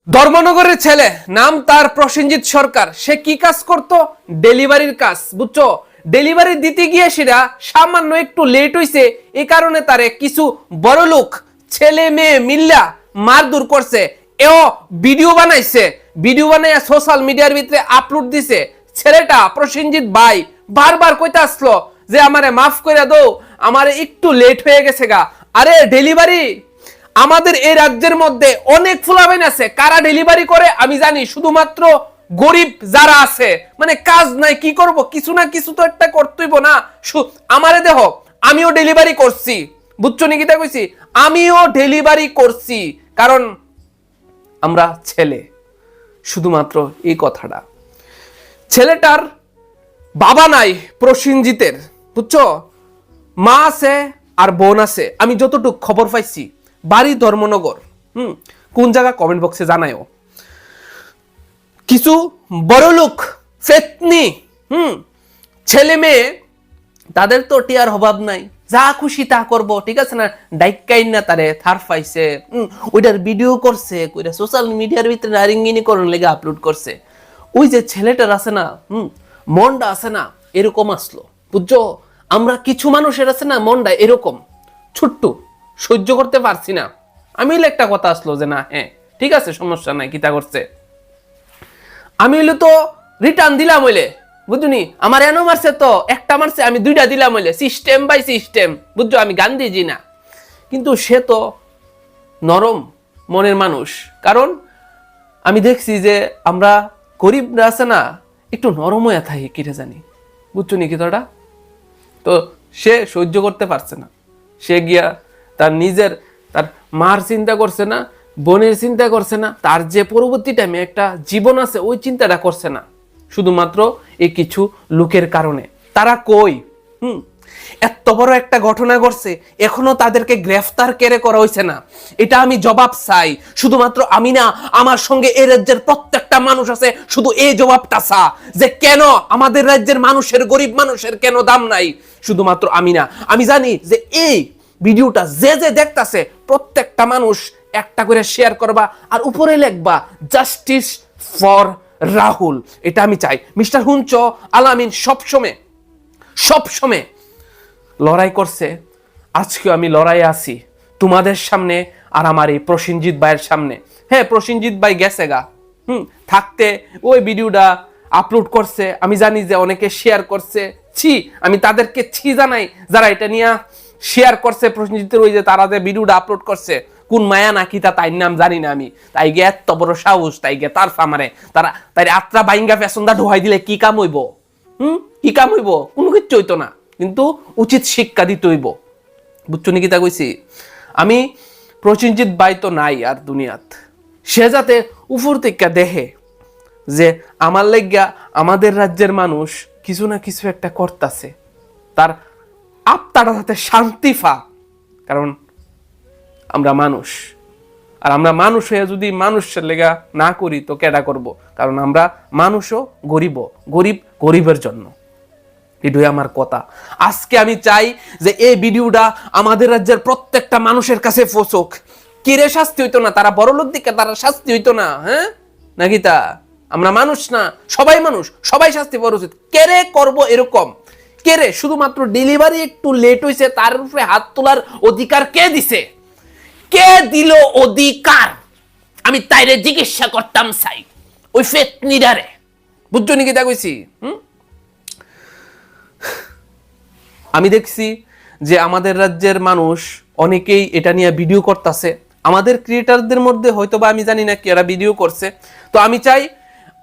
ধর্মনগরের ছেলে, নাম তার প্রসেনজিৎ সরকার। সে কি কাজ করতো? ডেলিভারির কাজ, বুঝছো? ডেলিভারি দিতে গিয়ে সেটা সামান্য একটু লেট হইছে, এই কারণে তারে কিছু বড় লোক ছেলে মেয়ে মিল্লা মারধর করছে। এও ভিডিও বানাইছে, ভিডিও বানাইয়া সোশ্যাল মিডিয়ার ভিতরে আপলোড দিছে। ছেলেটা প্রসেনজিৎ ভাই বারবার কইতে আসলো যে আমারে মাফ করে দাও, আমারে একটু লেট হয়ে গেছে গা। আরে ডেলিভারি আমাদের এই রাজ্যের মধ্যে অনেক ফুলাবাইন আছে, কারা ডেলিভারি করে আমি জানি, শুধুমাত্র গরিব যারা আছে, মানে কাজ নাই, কি করব, কিছু না কিছু তো একটা করতেইব না। আমারে দেহ, আমিও ডেলিভারি করছি, বুঝছো নি কিটা কইছি? আমিও ডেলিভারি করছি, কারণ আমরা ছেলে। শুধুমাত্র এই কথাটা, ছেলেটার বাবা নাই প্রসেনজিতের, বুঝছো? মা আছে আর বোন আছে, আমি যতটুকু খবর পাইছি। বাড়ি ধর্মনগর, কোন জায়গা কমেন্ট বক্সে জানায়ও। কিছু বড় লোক ফেতনি ছেলে মেয়ে, তাদের তো টিয়ার অভাব নাই, যা খুশি তা করব, ঠিক আছে না? ডাইকাইন না তারে থার পাইছে, ওইটার ভিডিও করছে, কইরা সোশ্যাল মিডিয়ার ভিতরে নারিঙ্গিনি করন লেগে আপলোড করছে। ওই যে ছেলেটার আছে না, মনটা আছে না, এরকম আসলো, বুঝছো? আমরা কিছু মানুষের আছে না মনটা এরকম ছোট্ট, সহ্য করতে পারছি না। আমি একটা কথা আসলো যে না, হ্যাঁ ঠিক আছে, সমস্যা নাই, কিতা করছে, আমি হইলে তো রিটার্ন দিলাম হইলে, বুঝুনি? আমার এনো মারছে তো একটা মারছে, আমি দুইটা দিলাম হইলে, সিস্টেম বাই সিস্টেম, বুঝছো? আমি গান্ধীজি না। কিন্তু সে তো নরম মনের মানুষ, কারণ আমি দেখছি যে আমরা গরিবরা আছে না, একটু নরম হয়ে থাকি, কিরে জানি, বুঝছো নি কিতটা? তো সে সহ্য করতে পারছে না, সে গিয়া তার নিজের, তার মার চিন্তা করছে না, বোনের চিন্তা করছে না, তার যে পরবর্তী টাইমে একটা জীবন আছে ওই চিন্তাটা করছে না, শুধুমাত্র এই কিছু লোকের কারণে। তারা কই? এত বড় একটা ঘটনা ঘটছে, এখনো তাদেরকে গ্রেফতার কেড়ে করা হয়েছে না। এটা আমি জবাব চাই। শুধুমাত্র আমি না, আমার সঙ্গে এই রাজ্যের প্রত্যেকটা মানুষ আছে, শুধু এই জবাবটা চা যে কেন আমাদের রাজ্যের মানুষের, গরিব মানুষের কেন দাম নাই। শুধুমাত্র আমি না, আমি জানি যে এই ভিডিওটা যে যে দেখতাছে প্রত্যেকটা মানুষ একটা করে শেয়ার করবা আর উপরে লিখবা জাস্টিস ফর রাহুল। এটা আমি চাই। মিস্টার হুঞ্চ আলামিন সবসময় লড়াই করছে, আজকে আমি লড়াইয়ে আছি তোমাদের সামনে আর আমার এই প্রসেনজিৎ ভাইয়ের সামনে। হ্যাঁ, প্রসেনজিৎ ভাই গেছে গা, থাকতে ওই ভিডিওটা আপলোড করছে, আমি জানি যে অনেকে শেয়ার করছে, ছি, আমি তাদেরকে ছি জানাই যারা এটা নিয়ে শেয়ার করছে। প্রসেনজিতের ওই যে তারা যে ভিডিওটা আপলোড করছে, কোন মায়া নাকি তা তাই নাম জানি না আমি, তাই গে এত বড় সাহস, তাই গে তার ফামারে তারা তাই আত্রা বাইঙ্গা ফ্যাশনদা ঢোয়াই দিলে কি কাম হইব? কি কাম হইব? কোনো কিছু হইতো না, কিন্তু উচিত শিক্ষা দিতে হইব, বুঝছো নাকি তা কইছি? আমি প্রসেনজিৎ ভাই তো নাই আর দুনিয়াত, সে যাতে উপর থেকে দেখে যে আমার লাগিয়া আমাদের রাজ্যের মানুষ কিছু না কিছু একটা করতেছে, তার আত্মাটা যাতে শান্তি পা। কারণ আমরা মানুষ, আর আমরা মানুষ হয়ে যদি মানুষের লেগা না করি তো কেডা করব? কারণ আমরা মানুষও গরিবের জন্য। এটাই আমার কথা। আজকে আমি চাই যে এই ভিডিওটা আমাদের রাজ্যের প্রত্যেকটা মানুষের কাছে পৌঁছুক। কিরে শাস্তি হইতো না? তারা বড় লোক দিকে তারা শাস্তি হইতো না? হ্যাঁ নাকি তা? আমরা মানুষ না, সবাই মানুষ, সবাই শাস্তি পাওয়া উচিত। কেরে করব এরকম? কেরে? শুধুমাত্র ডেলিভারি একটু লেট হয়েছে, তার উপরে হাত তোলার অধিকার কে দিছে? কে দিল অধিকার? আমি তাইরে জিজ্ঞাসা করতাম চাই, ওই ফেতনিডারে, বুঝছো নাকি তা কইছি? আমি দেখছি যে আমাদের রাজ্যের মানুষ অনেকেই এটা নিয়ে ভিডিও করতেছে। আমাদের ক্রিয়েটারদের মধ্যে হয়তো বা আমি জানি না কি এরা ভিডিও করছে। তো আমি চাই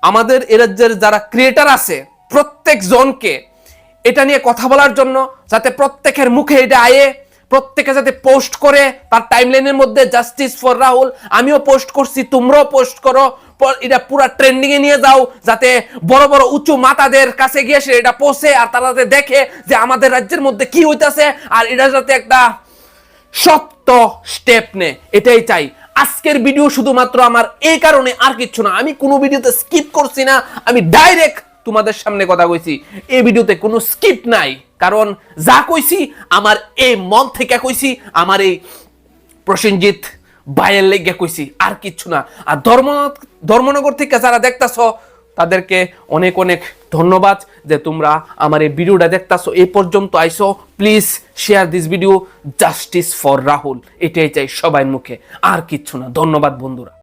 আমাদের এ রাজ্যের যারা ক্রিয়েটার আছে প্রত্যেক জনকে এটা নিয়ে কথা বলার জন্য, যাতে প্রত্যেকের মুখে এটা আয়ে, প্রত্যেকে যাতে পোস্ট করে তার টাইমলাইনের মধ্যে জাস্টিস ফর রাহুল। আমিও পোস্ট করছি, তোমরাও পোস্ট করো, এটা পুরো ট্রেন্ডিং এ নিয়ে যাও, যাতে বড় বড় উঁচু মাতাদের কাছে গিয়ে সে এটা পৌঁছে, আর তারা যাতে দেখে যে আমাদের রাজ্যের মধ্যে কি হইতাছে, আর এটা যাতে একটা শক্ত স্টেপ নে। এটাই চাই। আজকের ভিডিও শুধুমাত্র আমার এই কারণে, আর কিছু না। আমি কোনো ভিডিওতে স্কিপ করছি না, আমি ডাইরেক্ট তোমাদের সামনে কথা কইছি। এই ভিডিওতে কোনো স্কিপ নাই, কারণ যা কইছি আমার এই মন থেকে কইছি। আমার এই প্রসেনজিৎ ভাইয়ের লেগে কইছি, আর কিচ্ছু না। আর ধর্মনগর থেকে যারা দেখতাছো তাদেরকে অনেক অনেক ধন্যবাদ যে তোমরা আমার এই ভিডিওটা দেখতাছো, এই পর্যন্ত আইসো। Please share this video, justice for Rahul, এটাই চাই সবাই মুখে, আর কিচ্ছু না। ধন্যবাদ বন্ধুরা।